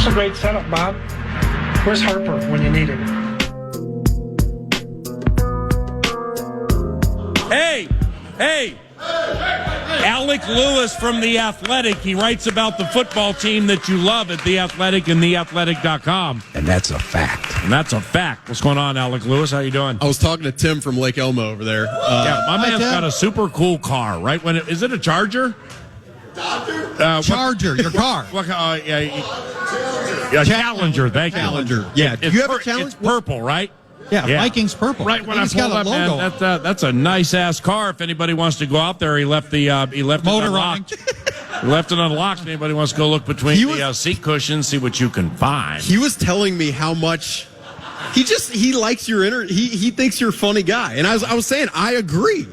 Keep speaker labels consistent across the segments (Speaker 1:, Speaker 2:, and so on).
Speaker 1: a great setup, Bob. Where's Harper when you need him?
Speaker 2: Hey! Alec Lewis from The Athletic. He writes about the football team that you love at The Athletic and theathletic.com.
Speaker 3: And that's a fact.
Speaker 2: What's going on, Alec Lewis? How you doing?
Speaker 4: I was talking to Tim from Lake Elmo over there.
Speaker 2: Yeah, my man's got a super cool car, right? Is it a Charger?
Speaker 5: Charger, your car.
Speaker 2: Challenger, thank you.
Speaker 4: Challenger. Yeah. Do you have a Challenger?
Speaker 2: It's purple, right?
Speaker 5: Yeah, Vikings purple.
Speaker 2: Right when I
Speaker 5: He's
Speaker 2: pulled
Speaker 5: got
Speaker 2: up,
Speaker 5: a logo.
Speaker 2: man, that's a nice ass car. If anybody wants to go out there, he left it unlocked. He left it unlocked. Anybody wants to go look between the seat cushions, see what you can find.
Speaker 4: He was telling me how much he likes your he thinks you're a funny guy, and I was saying I agree.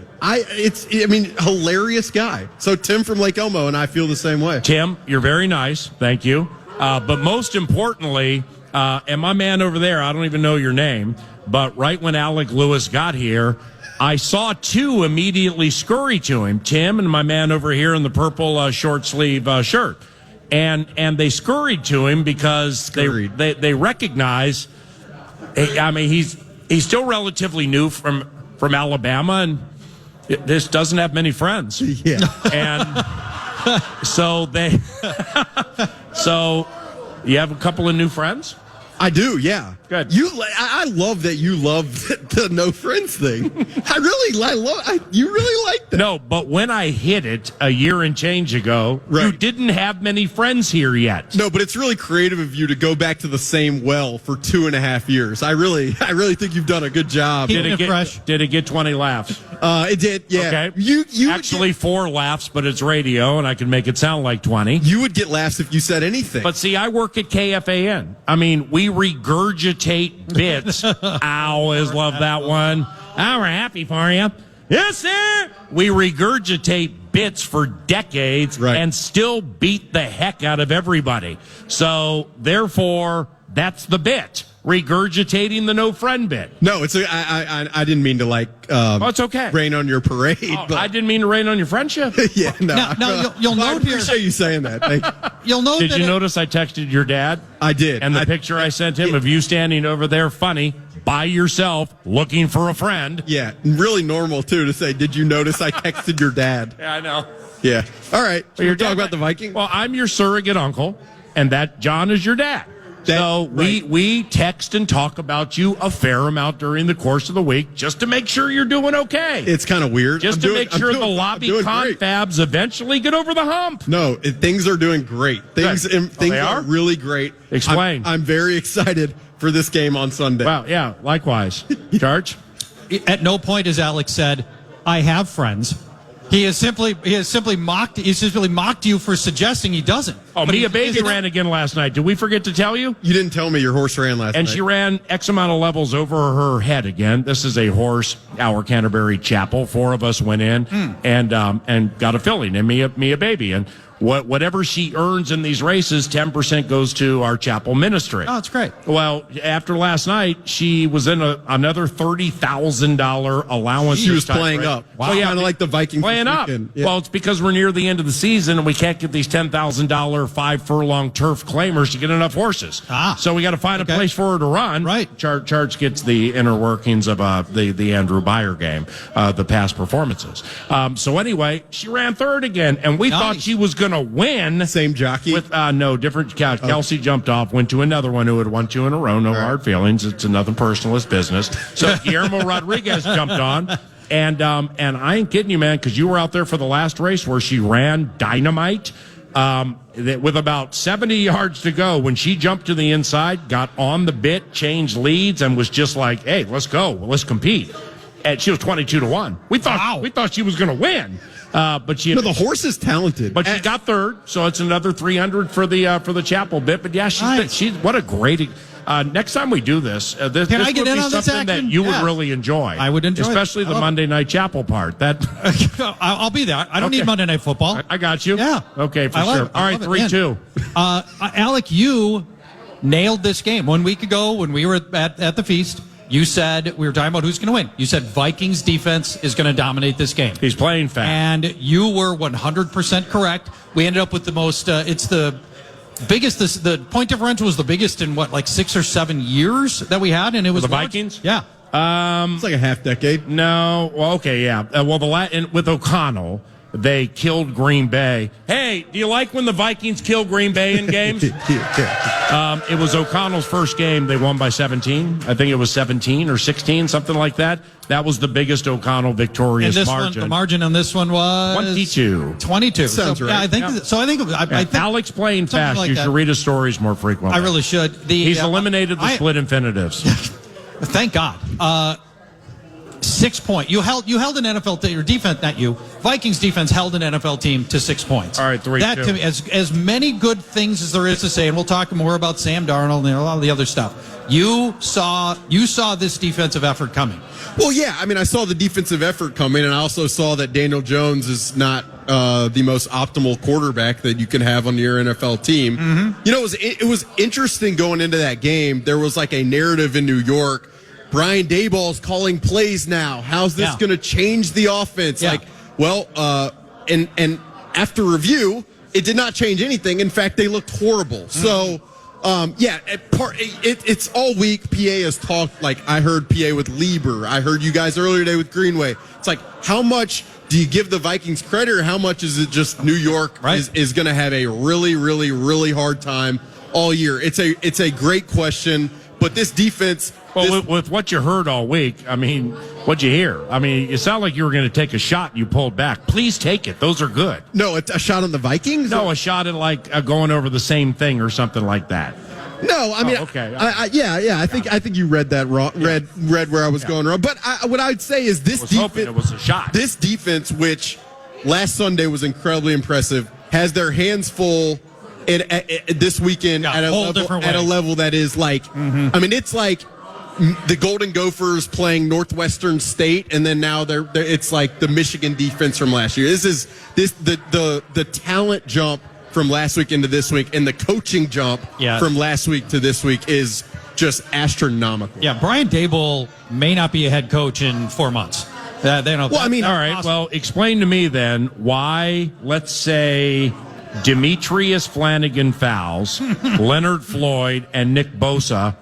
Speaker 4: Hilarious guy. So Tim from Lake Elmo and I feel the same way.
Speaker 2: Tim, you're very nice. Thank you. But most importantly, and my man over there, I don't even know your name, but right when Alec Lewis got here, I saw two immediately scurry to him, Tim and my man over here in the purple short sleeve shirt. And they scurried to him because they recognize, he's still relatively new from Alabama, and this doesn't have many friends.
Speaker 4: Yeah.
Speaker 2: And so you have a couple of new friends?
Speaker 4: I do, yeah.
Speaker 2: Good.
Speaker 4: I love that you love the no friends thing. You really like that.
Speaker 2: No, but when I hit it a year and change ago,
Speaker 4: right,
Speaker 2: you didn't have many friends here yet.
Speaker 4: No, but it's really creative of you to go back to the same well for 2.5 years. I really think you've done a good job.
Speaker 2: Did it get 20 laughs?
Speaker 4: It did, yeah.
Speaker 2: Okay.
Speaker 4: You
Speaker 2: actually 4 laughs, but it's radio, and I can make it sound like 20.
Speaker 4: You would get laughs if you said anything.
Speaker 2: But see, I work at KFAN. We regurgitate bits. Always love that one. Oh, we're happy for you. Yes, sir. We regurgitate bits for decades and still beat the heck out of everybody. So, therefore, that's the bit. Regurgitating the no friend bit.
Speaker 4: No, I didn't mean to
Speaker 2: it's okay.
Speaker 4: Rain on your parade.
Speaker 2: But I didn't mean to rain on your friendship.
Speaker 4: Yeah, no.
Speaker 5: Now you'll note here.
Speaker 4: I appreciate you saying that. Thank you.
Speaker 5: You'll note.
Speaker 2: Did you notice I texted your dad?
Speaker 4: I did.
Speaker 2: And the picture I sent him of you standing over there, funny, by yourself, looking for a friend.
Speaker 4: Yeah, really normal too to say. Did you notice I texted your dad?
Speaker 2: Yeah, I know.
Speaker 4: Yeah. All right. So
Speaker 2: you're
Speaker 4: talking about the Vikings.
Speaker 2: Well, I'm your surrogate uncle, and that John is your dad. We text and talk about you a fair amount during the course of the week just to make sure you're doing okay.
Speaker 4: It's kind of weird.
Speaker 2: Just to make sure the lobby confabs eventually get over the hump.
Speaker 4: No, things are doing great. Things are really great.
Speaker 2: Explain.
Speaker 4: I'm very excited for this game on Sunday.
Speaker 2: Wow, yeah, likewise. Charch?
Speaker 5: At no point has Alex said, I have friends. He has simply mocked you for suggesting he doesn't.
Speaker 2: Oh, Mia Baby ran again last night. Did we forget to tell you?
Speaker 4: You didn't tell me your horse ran last night.
Speaker 2: And she ran X amount of levels over her head again. This is a horse, our Canterbury Chapel. 4 of us went in and got a filly named Mia Baby. And whatever she earns in these races, 10% goes to our chapel ministry.
Speaker 5: Oh, that's great.
Speaker 2: Well, after last night, she was in another $30,000 allowance.
Speaker 4: She was playing up.
Speaker 2: Wow. Well, yeah,
Speaker 4: kind of like the Vikings
Speaker 2: playing up.
Speaker 4: Yeah.
Speaker 2: Well, it's because we're near the end of the season and we can't get these $10,000 5-furlong turf claimers to get enough horses. So we got to find a place for her to run.
Speaker 5: Right.
Speaker 2: Charch gets the inner workings of the Andrew Beyer game, the past performances. So anyway, she ran third again, and we thought she was going to win.
Speaker 4: Same jockey?
Speaker 2: With no, different. Kelsey jumped off, went to another one who had won 2 in a row. No hard feelings. It's nothing personal. It's business. So Guillermo Rodriguez jumped on. And I ain't kidding you, man, because you were out there for the last race where she ran dynamite. With about 70 yards to go, when she jumped to the inside, got on the bit, changed leads, and was just like, hey, let's go. Let's compete. And she was 22-1. We thought she was going to win. But
Speaker 4: the horse is talented.
Speaker 2: But she got third, so it's another 300 for the chapel bit. But yeah, she's what a great. Next time we do this, this would be something that you would really enjoy.
Speaker 5: I would enjoy,
Speaker 2: especially the Monday Night Chapel part. That
Speaker 5: I'll be there. I don't need Monday Night Football.
Speaker 2: I got you.
Speaker 5: Yeah.
Speaker 2: Okay, for sure. All right, 3-2.
Speaker 5: Alec, you nailed this game 1 week ago when we were at the feast. You said, we were talking about who's going to win. You said Vikings defense is going to dominate this game.
Speaker 2: He's playing fast.
Speaker 5: And you were 100% correct. We ended up with the most, it's the The point differential was the biggest in like 6 or 7 years that we had, and it was
Speaker 2: the Vikings.
Speaker 5: Yeah.
Speaker 4: It's like a half decade.
Speaker 2: No. Well, okay, yeah. With O'Connell, they killed Green Bay. Hey, do you like when the Vikings kill Green Bay in games? It was O'Connell's first game. They won by 17. I think it was 17 or 16, something like that. That was the biggest O'Connell victorious margin.
Speaker 5: The margin on this one was
Speaker 2: 22.
Speaker 4: Sounds right.
Speaker 5: Yeah, I think. I think
Speaker 2: Alec's playing fast.
Speaker 5: like
Speaker 2: you
Speaker 5: that.
Speaker 2: should read his stories more frequently.
Speaker 5: I really should.
Speaker 2: He's eliminated the split infinitives.
Speaker 5: Thank God. 6 points. You held an NFL team, or defense, not you. Vikings defense held an NFL team to 6 points.
Speaker 2: All right, 3-2.
Speaker 5: That to me, as many good things as there is to say, and we'll talk more about Sam Darnold and a lot of the other stuff. You saw this defensive effort coming.
Speaker 4: Well, yeah. I mean, I saw the defensive effort coming, and I also saw that Daniel Jones is not the most optimal quarterback that you can have on your NFL team. Mm-hmm. You know, it was interesting going into that game. There was like a narrative in New York. Brian Daboll's calling plays now. How's this going to change the offense?
Speaker 5: Yeah.
Speaker 4: And after review, it did not change anything. In fact, they looked horrible. Mm-hmm. So, it's all week. PA has talked, like I heard PA with Lieber. I heard you guys earlier today with Greenway. It's like, how much do you give the Vikings credit, or how much is it just New York is going to have a really, really, really hard time all year? It's a great question, but this defense.
Speaker 2: Well, with what you heard all week, I mean, what'd you hear? I mean, it sounded like you were going to take a shot and you pulled back. Please take it. Those are good.
Speaker 4: No, a shot on the Vikings?
Speaker 2: No, a shot at like going over the same thing or something like that.
Speaker 4: No, I mean,
Speaker 2: okay.
Speaker 4: I think you read that wrong. Read where I was going wrong. But what I'd say is this defense.
Speaker 2: It was a shot.
Speaker 4: This defense, which last Sunday was incredibly impressive, has their hands full this weekend at a level that is like. Mm-hmm. I mean, it's like the Golden Gophers playing Northwestern State, and then now it's like the Michigan defense from last year. The talent jump from last week into this week, and the coaching jump from last week to this week is just astronomical.
Speaker 5: Yeah, Brian Daboll may not be a head coach in 4 months.
Speaker 2: All right. Well, explain to me then why, let's say, Demetrius Flanagan fouls, Leonard Floyd, and Nick Bosa,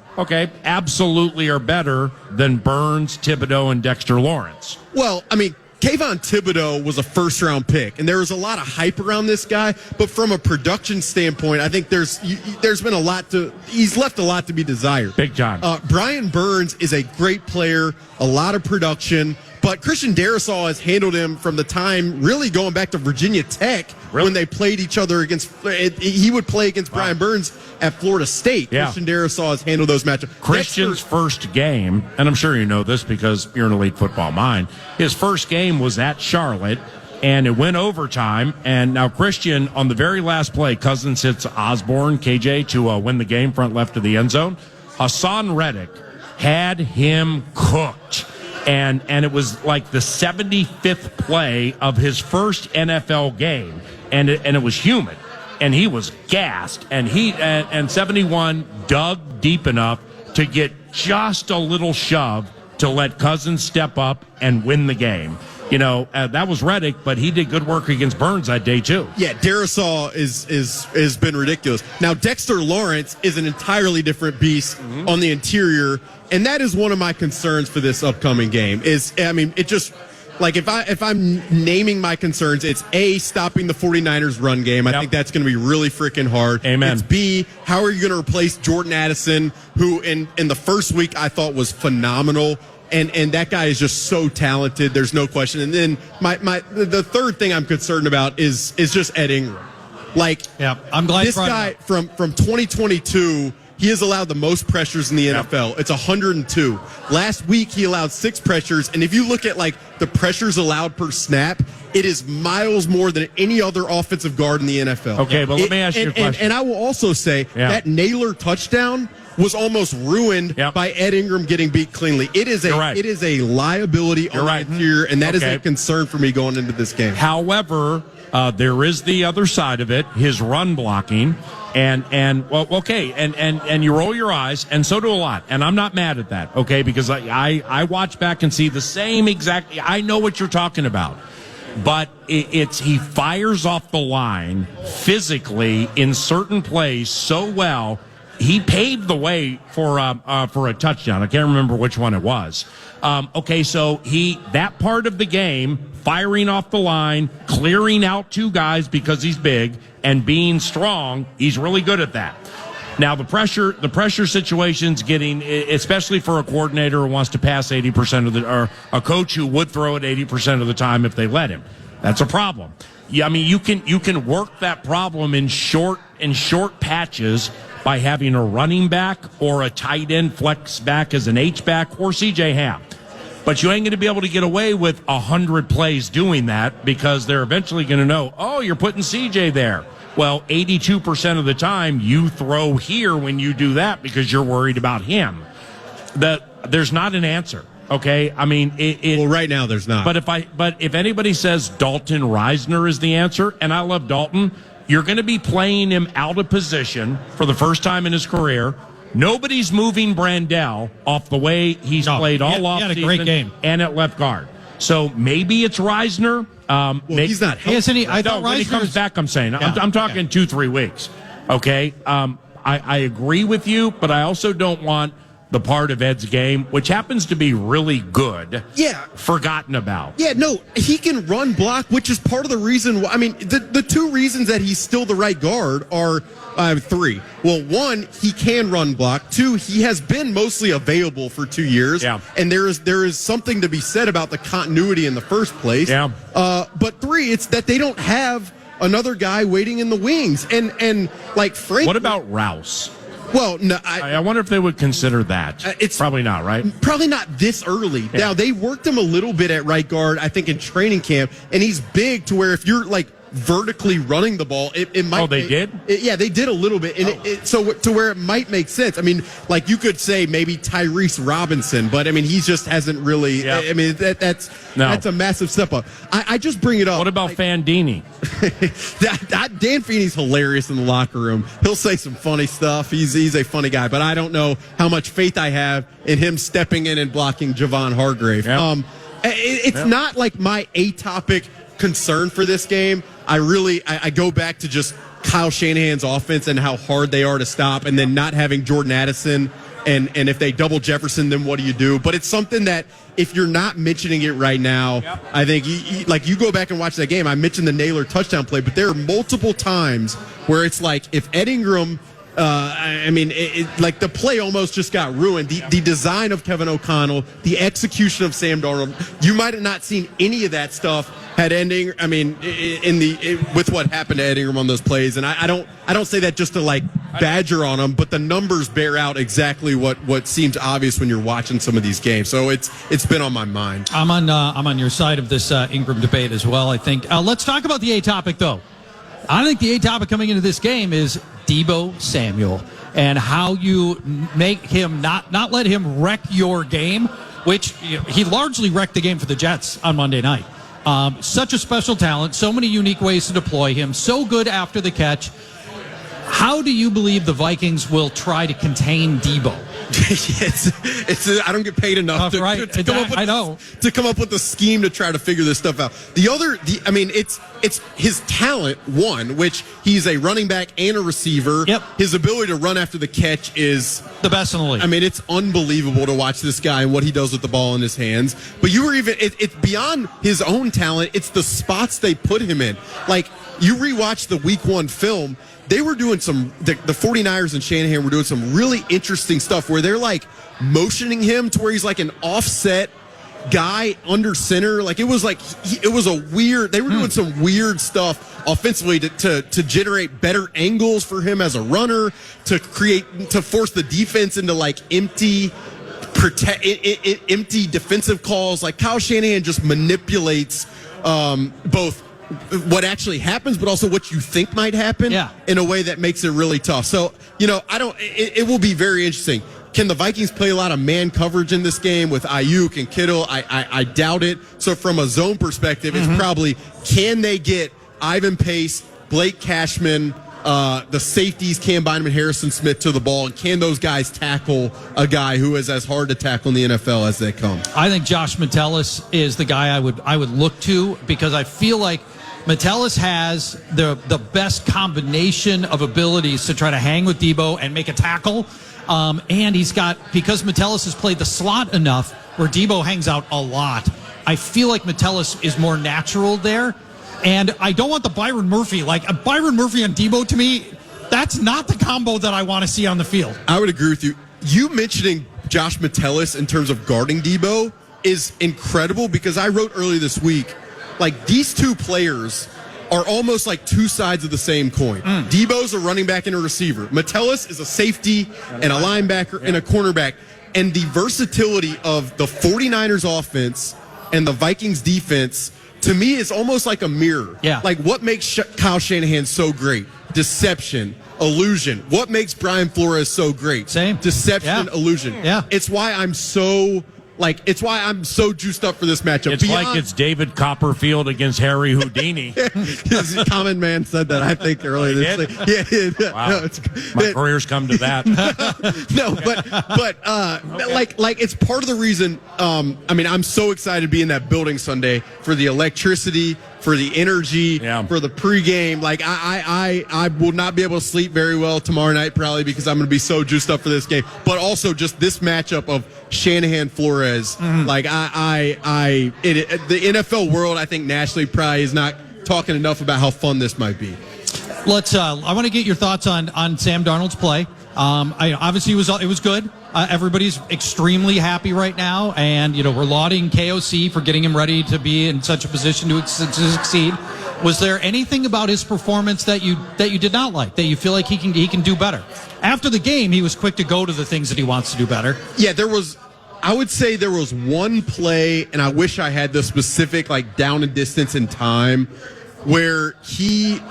Speaker 2: absolutely are better than Burns, Thibodeau, and Dexter Lawrence.
Speaker 4: Well, I mean, Kayvon Thibodeau was a first-round pick, and there was a lot of hype around this guy. But from a production standpoint, I think there's been he's left a lot to be desired.
Speaker 2: Big time.
Speaker 4: Brian Burns is a great player, a lot of production. But Christian Darrisaw has handled him from the time really going back to Virginia Tech when they played each other against. He would play against Brian Burns at Florida State. Yeah. Christian Darrisaw has handled those matchups.
Speaker 2: Christian's first game, and I'm sure you know this because you're an elite football mind, his first game was at Charlotte, and it went overtime. And now Christian, on the very last play, Cousins hits Osborne, KJ, to win the game front left of the end zone. Hassan Reddick had him cooked. And it was like the 75th play of his first NFL game, and it was humid, and he was gassed, and 71 dug deep enough to get just a little shove to let Cousins step up and win the game. You know, that was Reddick, but he did good work against Burns that day too.
Speaker 4: Yeah, Darrisaw is been ridiculous. Now Dexter Lawrence is an entirely different beast on the interior, and that is one of my concerns for this upcoming game. It just like if I'm naming my concerns, it's A, stopping the 49ers run game. I think that's going to be really freaking hard.
Speaker 2: Amen.
Speaker 4: It's B, how are you going to replace Jordan Addison, who in the first week I thought was phenomenal. And that guy is just so talented. There's no question. And then the third thing I'm concerned about is just Ed Ingram.
Speaker 5: I'm glad
Speaker 4: this guy from 2022, he has allowed the most pressures in the NFL. It's 102. Last week he allowed 6 pressures, and if you look at the pressures allowed per snap, it is miles more than any other offensive guard in the NFL.
Speaker 2: Okay, but let me ask you a question.
Speaker 4: And I will also say that Naylor touchdown was almost ruined by Ed Ingram getting beat cleanly. It is a liability on the interior, and that is a concern for me going into this game.
Speaker 2: However, there is the other side of it, his run blocking. And you roll your eyes, and so do a lot. And I'm not mad at that, okay, because I watch back and see the same exact. I know what you're talking about. but he fires off the line physically in certain plays so well. He paved the way for a touchdown. I can't remember which one it was. So that part of the game, firing off the line, clearing out two guys because he's big and being strong, he's really good at that. Now the pressure situation's getting, especially for a coordinator who wants to pass 80% or a coach who would throw it 80% of the time if they let him. That's a problem. Yeah, I mean you can work that problem in short patches by having a running back or a tight end flex back as an H-back or C.J. Ham. But you ain't going to be able to get away with 100 plays doing that because they're eventually going to know, oh, you're putting C.J. there. Well, 82% of the time you throw here when you do that because you're worried about him. There's not an answer. Okay, I mean,
Speaker 4: well, right now there's not.
Speaker 2: But if anybody says Dalton Reisner is the answer, and I love Dalton, you're going to be playing him out of position for the first time in his career. Nobody's moving Brandell off the way he's played all offseason. He had a great game and at left guard. So maybe it's Reisner.
Speaker 4: He's not.
Speaker 5: I thought
Speaker 2: when he comes back, I'm saying I'm talking 2-3 weeks. Okay, I agree with you, but I also don't want the part of Ed's game, which happens to be really good, forgotten about.
Speaker 4: Yeah, no, he can run block, which is part of the reason why. I mean, the two reasons that he's still the right guard are three. Well, one, he can run block. Two, he has been mostly available for 2 years.
Speaker 2: Yeah. And
Speaker 4: there is something to be said about the continuity in the first place.
Speaker 2: Yeah.
Speaker 4: But three, it's that they don't have another guy waiting in the wings. And like, frankly,
Speaker 2: what about Rouse?
Speaker 4: Well, no,
Speaker 2: I wonder if they would consider that. It's probably not, right?
Speaker 4: Probably not this early. Yeah. Now, they worked him a little bit at right guard, I think, in training camp, and he's big to where if you're, like, vertically running the ball, it might...
Speaker 2: Oh, they did?
Speaker 4: Yeah, they did a little bit. And so to where it might make sense. I mean, like, you could say maybe Tyrese Robinson, but, I mean, he just hasn't really... Yep. I mean, that's a massive step up. I just bring it up.
Speaker 2: What about Fandini?
Speaker 4: Dan Feeney's hilarious in the locker room. He'll say some funny stuff. He's a funny guy, but I don't know how much faith I have in him stepping in and blocking Javon Hargrave. Yep. It's not like my atopic concern for this game. I go back to just Kyle Shanahan's offense and how hard they are to stop, and then not having Jordan Addison, and if they double Jefferson, then what do you do? But it's something that if you're not mentioning it right now, I think you go back and watch that game. I mentioned the Naylor touchdown play, but there are multiple times where it's like if Ed Ingram, like the play almost just got ruined. The design of Kevin O'Connell, the execution of Sam Darnold, you might have not seen any of that stuff had ending. I mean, with what happened to Ed Ingram on those plays, and I don't say that just to like badger on him, but the numbers bear out exactly what seems obvious when you're watching some of these games. So it's been on my mind.
Speaker 5: I'm on your side of this Ingram debate as well. I think. Let's talk about the A topic though. I think the A topic coming into this game is Deebo Samuel and how you make him not let him wreck your game, which he largely wrecked the game for the Jets on Monday night. Such a special talent, so many unique ways to deploy him, so good after the catch. How do you believe the Vikings will try to contain Deebo?
Speaker 4: I don't get paid enough to come up with a scheme to try to figure this stuff out. It's his talent, one, which he's a running back and a receiver.
Speaker 5: Yep.
Speaker 4: His ability to run after the catch is
Speaker 5: the best in the league.
Speaker 4: I mean, it's unbelievable to watch this guy and what he does with the ball in his hands. But it's beyond his own talent. It's the spots they put him in. Like, you rewatch the week 1 film, they were doing the 49ers and Shanahan were doing some really interesting stuff where they're like motioning him to where he's like an offset guy under center. Like they were doing some weird stuff offensively to generate better angles for him as a runner, to force the defense into like empty defensive calls. Like Kyle Shanahan just manipulates both what actually happens, but also what you think might happen in a way that makes it really tough. So, it will be very interesting. Can the Vikings play a lot of man coverage in this game with Ayuk and Kittle? I doubt it. So from a zone perspective, it's probably, can they get Ivan Pace, Blake Cashman, the safeties, Cam Bynum and Harrison Smith, to the ball, and can those guys tackle a guy who is as hard to tackle in the NFL as they come?
Speaker 5: I think Josh Metellus is the guy I would look to, because I feel like Metellus has the best combination of abilities to try to hang with Debo and make a tackle. And he's got, because Metellus has played the slot enough where Debo hangs out a lot, I feel like Metellus is more natural there. And I don't want the Byron Murphy. Like, a Byron Murphy and Debo, to me, that's not the combo that I want to see on the field.
Speaker 4: I would agree with you. You mentioning Josh Metellus in terms of guarding Debo is incredible, because I wrote earlier this week, like, these two players are almost like two sides of the same coin. Debo's a running back and a receiver. Metellus is a safety and a linebacker and a cornerback. And the versatility of the 49ers offense and the Vikings defense, to me, is almost like a mirror.
Speaker 5: Yeah.
Speaker 4: Like, what makes Kyle Shanahan so great? Deception, illusion. What makes Brian Flores so great?
Speaker 5: Same.
Speaker 4: Deception,
Speaker 5: Yeah.
Speaker 4: illusion.
Speaker 5: Yeah.
Speaker 4: It's why I'm so juiced up. For this matchup.
Speaker 2: It's like it's David Copperfield against Harry Houdini.
Speaker 4: His common man said that, I think, earlier this week. Yeah.
Speaker 2: Wow.
Speaker 4: No,
Speaker 2: My career's come to that.
Speaker 4: No, but it's part of the reason. I'm so excited to be in that building Sunday for the electricity, for the energy, for the pregame. Like, I will not be able to sleep very well tomorrow night, probably, because I'm going to be so juiced up for this game. But also just this matchup of Shanahan Flores. Like, the NFL world, I think nationally, probably is not talking enough about how fun this might be.
Speaker 5: I want to get your thoughts on Sam Darnold's play. Obviously, it was good. Everybody's extremely happy right now, and we're lauding KOC for getting him ready to be in such a position to succeed. Was there anything about his performance that you did not like, that you feel like he can do better? After the game, he was quick to go to the things that he wants to do better.
Speaker 4: Yeah, I would say there was one play, and I wish I had the specific, like, down and distance and time, where he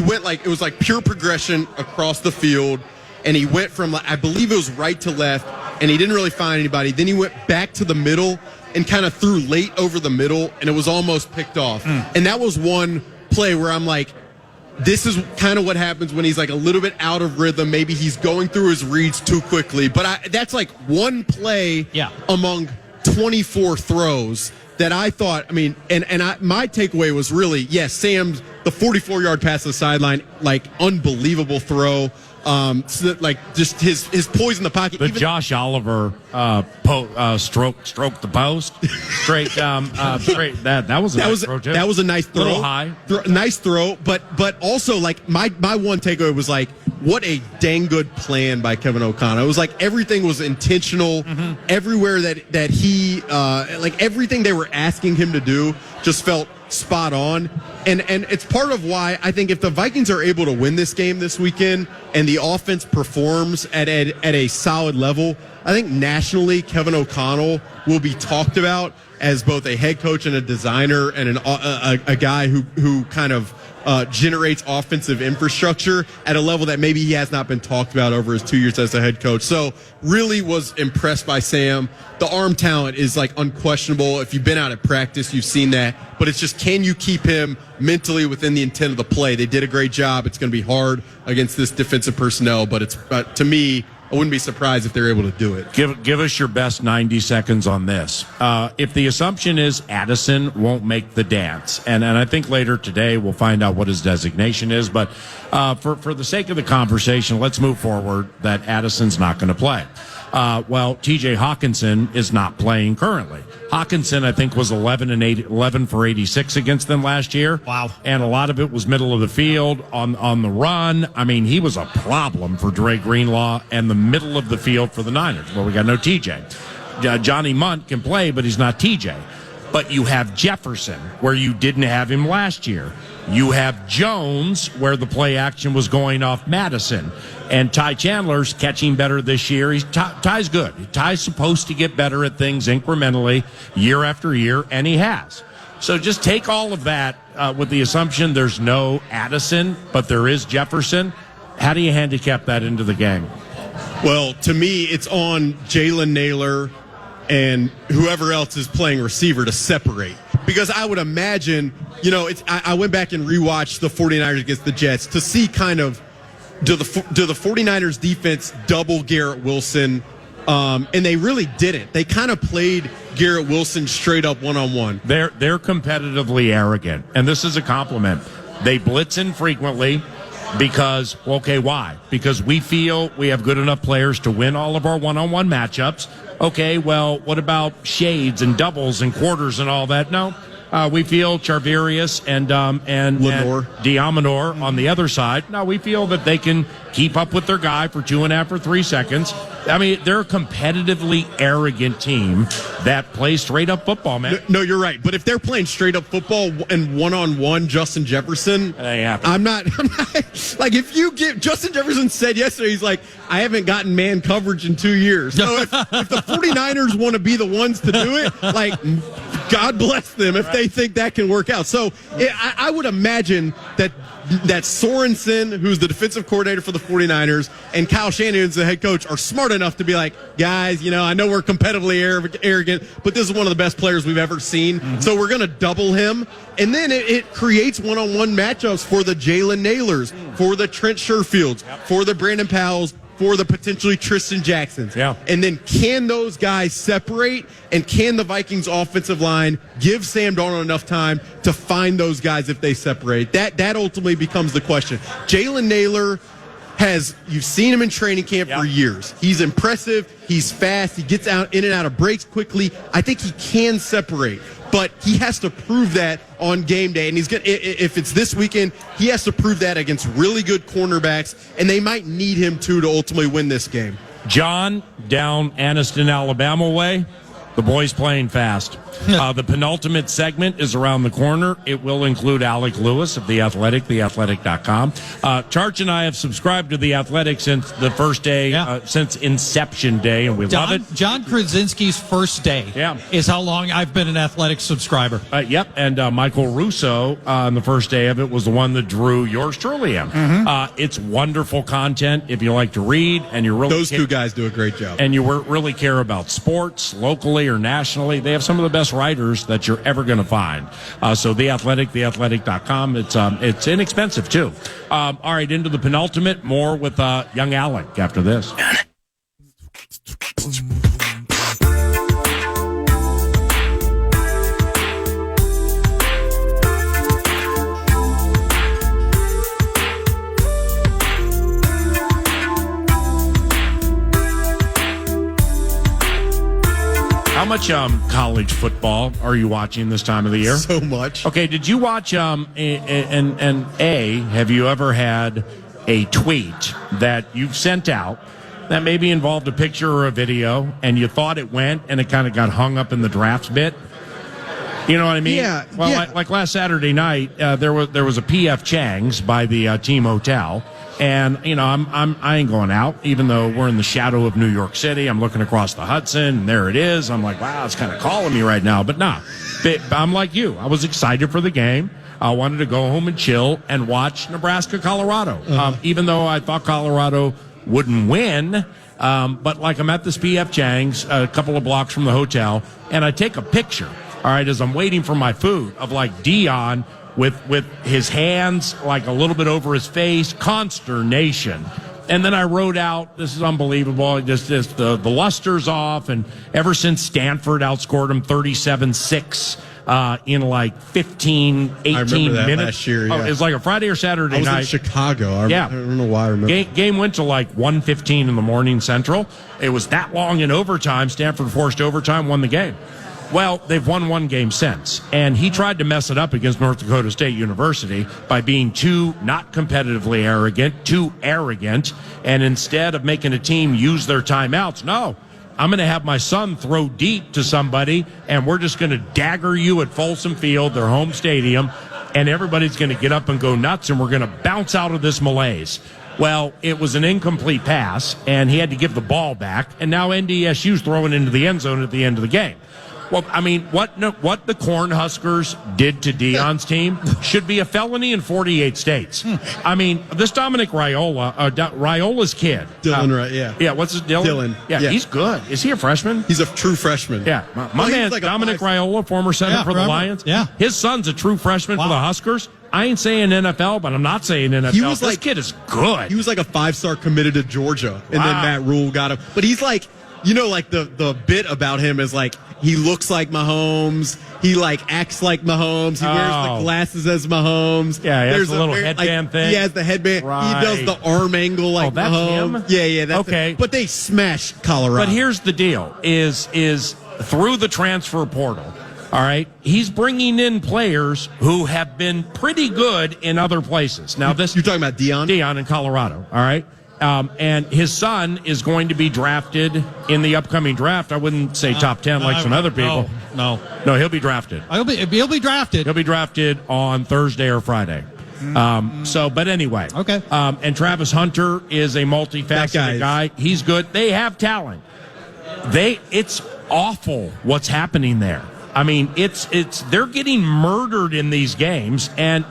Speaker 4: went, like, it was like pure progression across the field, and he went from, I believe it was right to left, and he didn't really find anybody. Then he went back to the middle and kind of threw late over the middle, and it was almost picked off. And that was one play where I'm like, this is kind of what happens when he's, like, a little bit out of rhythm. Maybe he's going through his reads too quickly. But that's like one play among 24 throws that I thought, my takeaway was really, yes, Sam's, the 44-yard pass to the sideline, like, unbelievable throw. So that, like, just his poise in the pocket.
Speaker 2: The Josh Oliver stroke the post straight. That was a nice throw too.
Speaker 4: That was a nice throw.
Speaker 2: Little high.
Speaker 4: Nice throw, but also, like, my one takeaway was, like, what a dang good plan by Kevin O'Connell. It was like everything was intentional. Everywhere that he like, everything they were asking him to do just felt spot on. And it's part of why I think if the Vikings are able to win this game this weekend and the offense performs at a solid level, I think nationally Kevin O'Connell will be talked about as both a head coach and a designer and a guy who kind of generates offensive infrastructure at a level that maybe he has not been talked about over his 2 years as a head coach. So really was impressed by Sam. The arm talent is, like, unquestionable. If you've been out at practice, you've seen that. But it's just, can you keep him mentally within the intent of the play? They did a great job. It's going to be hard against this defensive personnel, but it's to me, I wouldn't be surprised if they're able to do it.
Speaker 2: Give us your best 90 seconds on this. If the assumption is Addison won't make the dance, and I think later today we'll find out what his designation is, but for the sake of the conversation, let's move forward that Addison's not going to play. Well, TJ Hawkinson is not playing currently. Hawkinson, I think, was 11 for 86 against them last year.
Speaker 5: Wow. And
Speaker 2: a lot of it was middle of the field on the run. I mean, he was a problem for Dre Greenlaw and the middle of the field for the Niners. Well, we got no TJ. Johnny Munt can play, but he's not TJ. But you have Jefferson, where you didn't have him last year. You have Jones, where the play action was going off Madison. And Ty Chandler's catching better this year. Ty's good. Ty's supposed to get better at things incrementally year after year, and he has. So just take all of that with the assumption there's no Addison, but there is Jefferson. How do you handicap that into the game?
Speaker 4: Well, to me, it's on Jalen Naylor and whoever else is playing receiver to separate. Because I would imagine I went back and rewatched the 49ers against the Jets to see kind of do the 49ers defense double Garrett Wilson, and they really didn't. They kind of played Garrett Wilson straight up one-on-one.
Speaker 2: They're competitively arrogant, and this is a compliment. They blitz infrequently because, why? Because we feel we have good enough players to win all of our one-on-one matchups. Okay, well, what about shades and doubles and quarters and all that? No. We feel Charvarius and Diamonor on the other side. No, we feel that they can keep up with their guy for 2.5 or 3 seconds. I mean, they're a competitively arrogant team that plays straight up football, man.
Speaker 4: No, you're right. But if they're playing straight up football and one-on-one Justin Jefferson, I'm not like, if you get Justin Jefferson said yesterday, he's like, I haven't gotten man coverage in 2 years. So if the 49ers want to be the ones to do it, like, God bless them if they think that can work out. So I would imagine that Sorensen, who's the defensive coordinator for the 49ers, and Kyle Shanahan, who's the head coach, are smart enough to be like, guys, I know we're competitively arrogant, but this is one of the best players we've ever seen. Mm-hmm. So we're going to double him. And then it creates one-on-one matchups for the Jalen Naylors, for the Trent Sherfields, for the Brandon Powells, for the potentially Tristan Jacksons. Yeah. And then can those guys separate, and can the Vikings offensive line give Sam Darnold enough time to find those guys if they separate? That ultimately becomes the question. Jalen Naylor you've seen him in training camp for years. He's impressive. He's fast. He gets out in and out of breaks quickly. I think he can separate, but he has to prove that on game day. And if it's this weekend, he has to prove that against really good cornerbacks, and they might need him to ultimately win this game.
Speaker 2: John, down Anniston, Alabama way. The boys playing fast. The penultimate segment is around the corner. It will include Alec Lewis of The Athletic, theathletic.com. Charch and I have subscribed to The Athletic since the first day, since inception day, and we love it.
Speaker 5: John Krasinski's first day is how long I've been an Athletic subscriber.
Speaker 2: Yep, and Michael Russo on the first day of it was the one that drew yours truly in. Mm-hmm. It's wonderful content if you like to read, and you really
Speaker 4: those two guys do a great job.
Speaker 2: And you really care about sports, locally or nationally. They have some of the best writers that you're ever going to find. So The Athletic, theathletic.com. It's inexpensive, too. All right, into the penultimate. More with young Alec after this. How much college football are you watching this time of the year?
Speaker 4: So much.
Speaker 2: Okay, did you watch, have you ever had a tweet that you've sent out that maybe involved a picture or a video, and you thought it went, and it kind of got hung up in the drafts bit? You know what I mean?
Speaker 4: Yeah.
Speaker 2: Well,
Speaker 4: yeah.
Speaker 2: Like last Saturday night, there was a P.F. Chang's by the team hotel. And, I ain't going out, even though we're in the shadow of New York City. I'm looking across the Hudson, and there it is. I'm like, wow, it's kind of calling me right now. But nah, I'm like you. I was excited for the game. I wanted to go home and chill and watch Nebraska-Colorado, even though I thought Colorado wouldn't win. But, I'm at this P.F. Chang's a couple of blocks from the hotel, and I take a picture, all right, as I'm waiting for my food, of, Dion with his hands a little bit over his face, consternation. And then I wrote out, this is unbelievable, just the luster's off, and ever since Stanford outscored him 37-6 in 15, 18
Speaker 4: I remember that
Speaker 2: minutes.
Speaker 4: Last year, yeah.
Speaker 2: Oh, it was a Friday or Saturday night.
Speaker 4: I was in Chicago. I don't know why I remember.
Speaker 2: Game went to 1:15 in the morning Central. It was that long in overtime. Stanford forced overtime, won the game. Well, they've won one game since, and he tried to mess it up against North Dakota State University by being too not competitively arrogant, too arrogant, and instead of making a team use their timeouts, no, I'm going to have my son throw deep to somebody, and we're just going to dagger you at Folsom Field, their home stadium, and everybody's going to get up and go nuts, and we're going to bounce out of this malaise. Well, it was an incomplete pass, and he had to give the ball back, and now NDSU's throwing into the end zone at the end of the game. Well, I mean, what the Cornhuskers did to Deion's team should be a felony in 48 states. I mean, this Dominic Raiola's kid.
Speaker 4: Dylan, right? Yeah.
Speaker 2: Yeah, what's his Dylan? Yeah, he's good. Is he a freshman?
Speaker 4: He's a true freshman.
Speaker 2: Yeah. My man,
Speaker 4: like
Speaker 2: Dominic Raiola, former center for the Lions.
Speaker 5: Yeah.
Speaker 2: His son's a true freshman for the Huskers. I ain't saying NFL, but I'm not saying NFL. This kid is good.
Speaker 4: He was like a 5-star committed to Georgia, and then Matt Rule got him. But he's like, like the bit about him is like, he looks like Mahomes. He like acts like Mahomes. He wears the glasses as Mahomes.
Speaker 2: Yeah, he has a little headband thing.
Speaker 4: He has the headband. Right. He does the arm angle like
Speaker 2: that's
Speaker 4: Mahomes.
Speaker 2: Him?
Speaker 4: Yeah, that's
Speaker 2: okay.
Speaker 4: But they smashed Colorado.
Speaker 2: But here's the deal: is through the transfer portal. All right, he's bringing in players who have been pretty good in other places. Now,
Speaker 4: you're talking about Deion?
Speaker 2: Deion in Colorado. All right. And his son is going to be drafted in the upcoming draft. I wouldn't say top 10 like some other people.
Speaker 5: No,
Speaker 2: he'll be drafted.
Speaker 5: He'll be drafted.
Speaker 2: He'll be drafted on Thursday or Friday. But anyway.
Speaker 5: Okay.
Speaker 2: And Travis Hunter is a multifaceted guy. He's good. They have talent. It's awful what's happening there. I mean, they're getting murdered in these games, and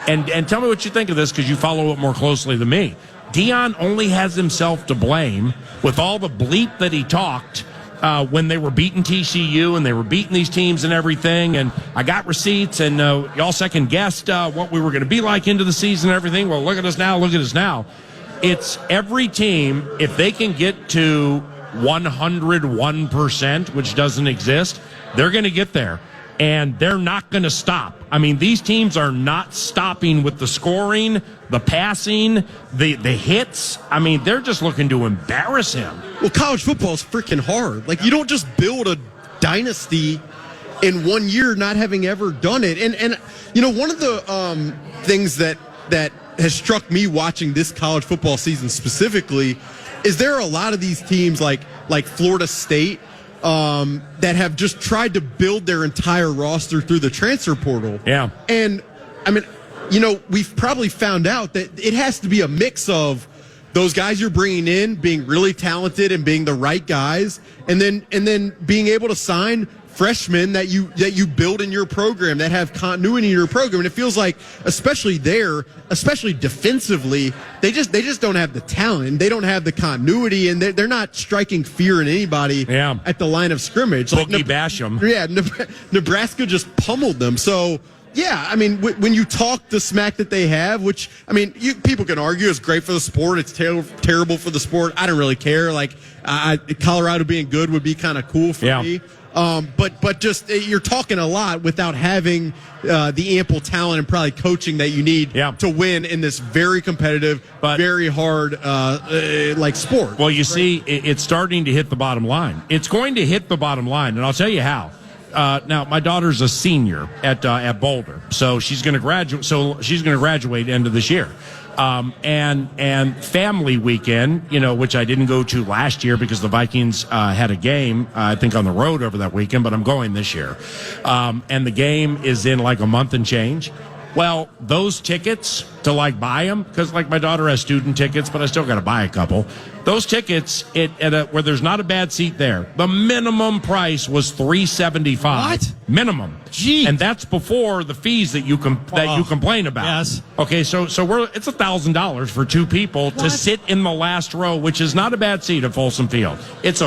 Speaker 2: and tell me what you think of this because you follow it more closely than me. Deion only has himself to blame with all the bleep that he talked when they were beating TCU and they were beating these teams and everything. And I got receipts, and y'all second guessed what we were going to be like into the season and everything. Well, look at us now. Look at us now. It's every team, if they can get to 101%, which doesn't exist, they're going to get there. And they're not going to stop. I mean, these teams are not stopping with the scoring, the passing, the hits. I mean, they're just looking to embarrass him.
Speaker 4: Well, college football is freaking hard. Like, you don't just build a dynasty in 1 year not having ever done it. And one of the things that has struck me watching this college football season specifically is there are a lot of these teams like Florida State that have just tried to build their entire roster through the transfer portal.
Speaker 2: Yeah.
Speaker 4: And, I mean, we've probably found out that it has to be a mix of those guys you're bringing in being really talented and being the right guys, and then being able to sign freshmen that you build in your program that have continuity in your program. And it feels like, especially defensively, they just don't have the talent, and they don't have the continuity, and they're not striking fear in anybody at the line of scrimmage.
Speaker 2: Boogie bash them.
Speaker 4: Yeah, Nebraska just pummeled them. So, yeah, I mean, when you talk the smack that they have, which, I mean, people can argue it's great for the sport, it's terrible for the sport. I don't really care. Like, Colorado being good would be kind of cool for me. But just you're talking a lot without having the ample talent and probably coaching that you need to win in this very competitive, very hard sport.
Speaker 2: Well, you see, it's starting to hit the bottom line. It's going to hit the bottom line, and I'll tell you how. Now, my daughter's a senior at Boulder, so she's going to graduate. So she's going to graduate end of this year. And family weekend, which I didn't go to last year because the Vikings had a game, I think, on the road over that weekend, but I'm going this year. And the game is in like a month and change. Well, those tickets to buy them, because my daughter has student tickets, but I still got to buy a couple. Those tickets where there's not a bad seat there, the minimum price was $375.
Speaker 5: What?
Speaker 2: Minimum.
Speaker 5: Gee.
Speaker 2: And that's before the fees that you complain about.
Speaker 5: Yes.
Speaker 2: Okay, so it's $1,000 for two people to sit in the last row, which is not a bad seat at Folsom Field. It's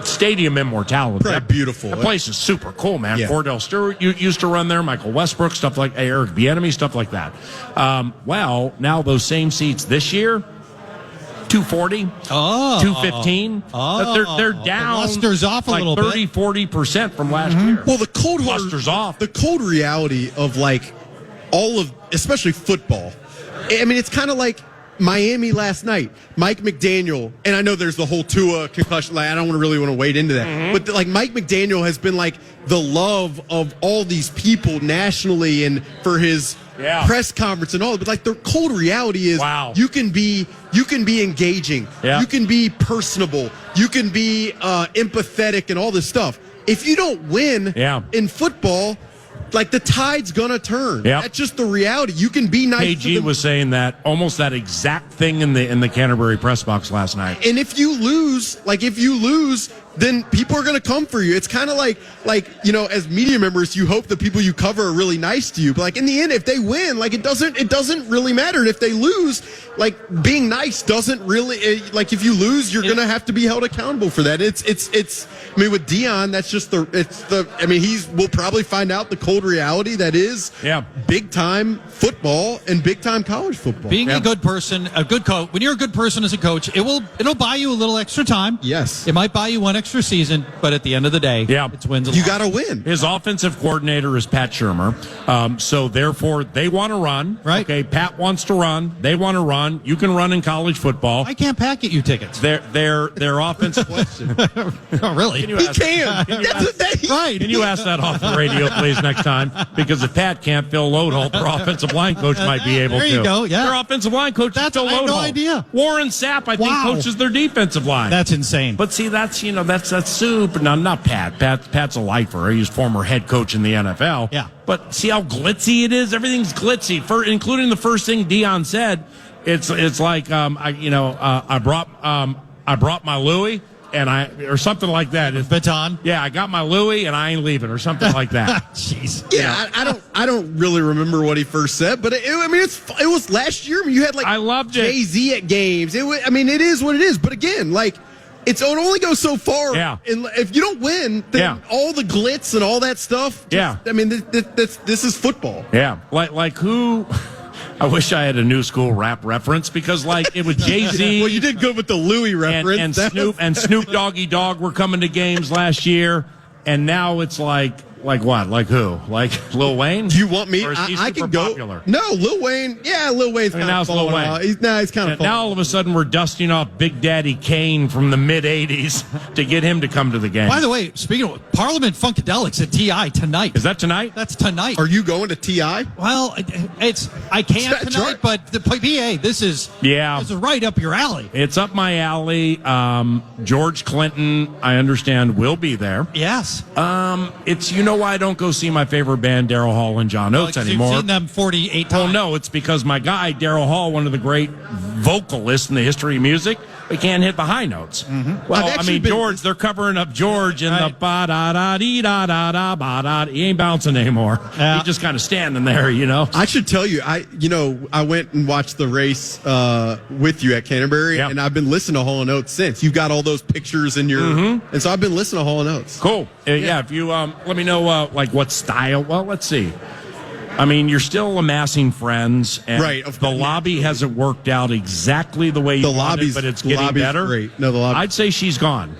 Speaker 2: stadium immortality.
Speaker 4: Pretty beautiful.
Speaker 2: That place is super cool, man.
Speaker 4: Yeah.
Speaker 2: Cordell Stewart used to run there, Michael Westbrook, stuff like Eric Bieniemy, stuff like that. Well, now those same seats this year, $240, $215. They're down.
Speaker 5: The luster's off a little
Speaker 2: 30-40% from last year.
Speaker 4: Well, the cold
Speaker 2: luster's off.
Speaker 4: The cold reality of all of, especially football. I mean, it's kind of like Miami last night. Mike McDaniel, and I know there's the whole Tua concussion. I don't really want to wade into that, but Mike McDaniel has been the love of all these people nationally, and for his press conference and all. But the cold reality is, you can be engaging, you can be personable, you can be empathetic, and all this stuff. If you don't win in football, the tide's gonna turn. That's just the reality. You can be nice.
Speaker 2: KG was saying that almost that exact thing in the Canterbury press box last night.
Speaker 4: And if you lose, then people are going to come for you. It's kind of like, as media members, you hope the people you cover are really nice to you. But like in the end, if they win, like it doesn't really matter. And if they lose, like being nice doesn't really, like if you lose, you're going to have to be held accountable for that. I mean, with Dion, that's just we'll probably find out the cold reality that is big time football and big time college football.
Speaker 5: Being a good person, a good coach, when you're a good person as a coach, it'll buy you a little extra time.
Speaker 4: Yes.
Speaker 5: It might buy you one extra season, but at the end of the day, it's wins.
Speaker 4: You got to win.
Speaker 2: His offensive coordinator is Pat Shurmur, so therefore they want to run.
Speaker 5: Right.
Speaker 2: Okay, Pat wants to run. They want to run. You can run in college football.
Speaker 5: I can't Pat get you tickets.
Speaker 2: Their offensive question.
Speaker 5: Oh, really?
Speaker 2: Can you ask that off the radio, please, next time? Because if Pat can't, Phil Lodeholt, their offensive line coach, might be able to.
Speaker 5: There you go. Yeah.
Speaker 2: Their offensive line coach is Phil Lodeholt.
Speaker 5: I have no idea.
Speaker 2: Warren Sapp, I think, coaches their defensive line.
Speaker 5: That's insane.
Speaker 2: But see, that's soup. No, not Pat. Pat's a lifer. He's former head coach in the NFL.
Speaker 5: Yeah.
Speaker 2: But see how glitzy it is? Everything's glitzy, including the first thing Dion said. It's like I brought my Louis. Or something like that.
Speaker 5: Baton.
Speaker 2: Yeah, I got my Louis and I ain't leaving, or something like that.
Speaker 5: Jeez.
Speaker 4: Yeah, I don't really remember what he first said, but it was last year. I mean, you had
Speaker 2: I loved it.
Speaker 4: Jay-Z at games. It is what it is. But again, like it only goes so far.
Speaker 2: Yeah.
Speaker 4: And if you don't win, then all the glitz and all that stuff. I mean, this is football.
Speaker 2: Yeah. Like who? I wish I had a new school rap reference because, like, it was Jay-Z.
Speaker 4: Well, you did good with the Louis reference.
Speaker 2: And Snoop Doggy Dogg were coming to games last year, and now it's like what? Like who? Like Lil Wayne?
Speaker 4: Do you want me?
Speaker 2: Or is he
Speaker 4: I
Speaker 2: super
Speaker 4: can go.
Speaker 2: Popular?
Speaker 4: No, Lil Wayne. Yeah, Lil Wayne's kind of falling out. He's kind of
Speaker 2: now all of a sudden we're dusting off Big Daddy Kane from the mid '80s to get him to come to the game.
Speaker 5: By the way, speaking of Parliament Funkadelics at TI tonight.
Speaker 2: Is that tonight?
Speaker 5: That's tonight.
Speaker 4: Are you going to TI?
Speaker 5: Well, I can't tonight, but the PA. This is right up your alley.
Speaker 2: It's up my alley. George Clinton, I understand, will be there.
Speaker 5: Yes.
Speaker 2: It's why I don't go see my favorite band, Daryl Hall and John Oates anymore.
Speaker 5: You've seen them 48 times.
Speaker 2: Oh no, it's because my guy Daryl Hall, one of the great vocalists in the history of music, he can't hit the high notes. Mm-hmm. Well, George, they're covering up George in the ba da da dee da da da ba da. He ain't bouncing anymore. He's just kind of standing there, I
Speaker 4: should tell you, I went and watched the race with you at Canterbury, and I've been listening to Hall and Oates since. You've got all those pictures in your, and so I've been listening to Hall and Oates.
Speaker 2: Cool. If you let me know what style. Well, let's see. I mean, you're still amassing friends, and the lobby hasn't worked out exactly the way you wanted, but it's getting better.
Speaker 4: Great. No, the lobby.
Speaker 2: I'd say she's gone.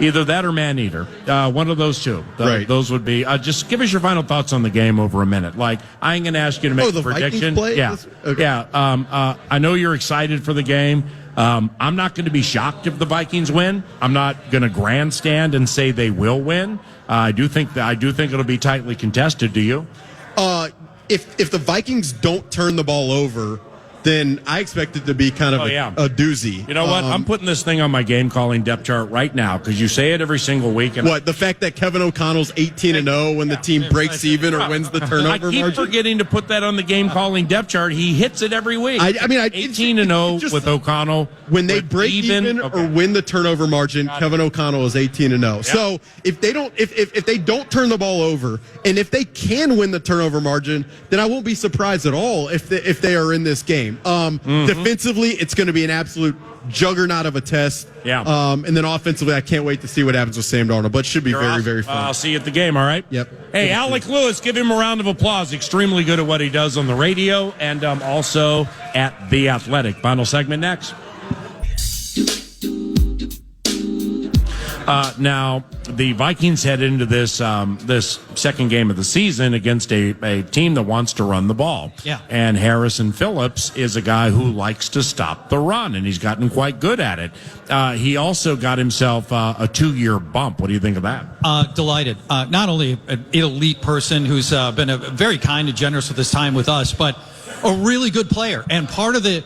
Speaker 2: Either that or Man-Eater. One of those two. Those would be. Just give us your final thoughts on the game over a minute. Like, I ain't going to ask you to make a prediction.
Speaker 4: Yeah.
Speaker 2: Okay. Yeah. I know you're excited for the game. I'm not going to be shocked if the Vikings win. I'm not going to grandstand and say they will win. I do think it'll be tightly contested. Do you?
Speaker 4: If the Vikings don't turn the ball over, then I expect it to be kind of a doozy.
Speaker 2: You know what? I'm putting this thing on my game calling depth chart right now because you say it every single week. And
Speaker 4: the fact that Kevin O'Connell's 18-0 when the team breaks even or wins the turnover
Speaker 2: margin? I keep forgetting to put that on the game calling depth chart. He hits it every week. 18-0 with O'Connell.
Speaker 4: When they break even or win the turnover margin, Kevin O'Connell is 18-0. Yep. So if they don't turn the ball over, and if they can win the turnover margin, then I won't be surprised at all if they are in this game. Defensively, it's going to be an absolute juggernaut of a test.
Speaker 2: Yeah.
Speaker 4: And then offensively, I can't wait to see what happens with Sam Darnold, but it should be very, very fun.
Speaker 2: I'll see you at the game, all right?
Speaker 4: Yep.
Speaker 2: Hey, Alec Lewis, give him a round of applause. Extremely good at what he does on the radio and also at The Athletic. Final segment next. Now, the Vikings head into this second game of the season against a team that wants to run the ball.
Speaker 5: Yeah.
Speaker 2: And Harrison Phillips is a guy who likes to stop the run, and he's gotten quite good at it. He also got himself a 2-year bump. What do you think of that?
Speaker 5: Delighted. Not only an elite person who's been very kind and generous with his time with us, but a really good player. And part of the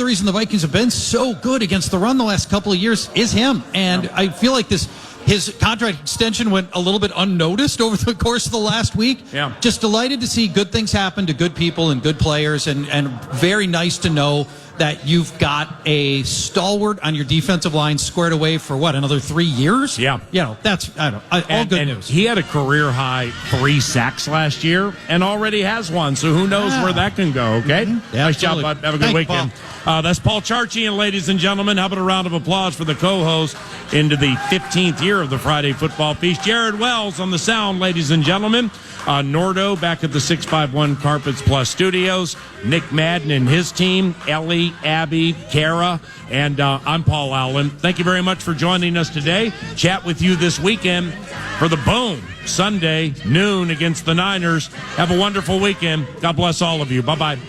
Speaker 5: reason the Vikings have been so good against the run the last couple of years is him. And I feel like his contract extension went a little bit unnoticed over the course of the last week.
Speaker 2: Yeah.
Speaker 5: Just delighted to see good things happen to good people and good players, and very nice to know that you've got a stalwart on your defensive line squared away for another 3 years?
Speaker 2: Yeah.
Speaker 5: That's, I don't know, all good news.
Speaker 2: He had a career high 3 sacks last year and already has one, so who knows where that can go, okay?
Speaker 5: Mm-hmm.
Speaker 2: Nice job, bud. Have a good weekend.
Speaker 5: Paul.
Speaker 2: That's Paul Charchian, ladies and gentlemen. How about a round of applause for the co-host into the 15th year of the Friday Football Feast. Jared Wells on the sound, ladies and gentlemen. Nordo back at the 651 Carpets Plus Studios. Nick Madden and his team. Ellie, Abby, Kara, and I'm Paul Allen. Thank you very much for joining us today. Chat with you this weekend for the Bone. Sunday, noon against the Niners. Have a wonderful weekend. God bless all of you. Bye-bye.
Speaker 3: 9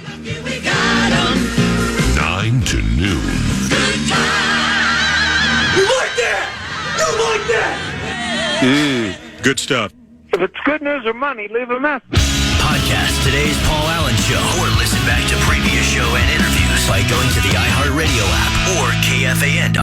Speaker 3: to noon.
Speaker 6: You like that? You like that?
Speaker 7: Good stuff.
Speaker 6: If it's good news or money, leave a message.
Speaker 8: Podcast today's Paul Allen Show, or listen back to previous show and interviews by going to the iHeartRadio app or KFAN.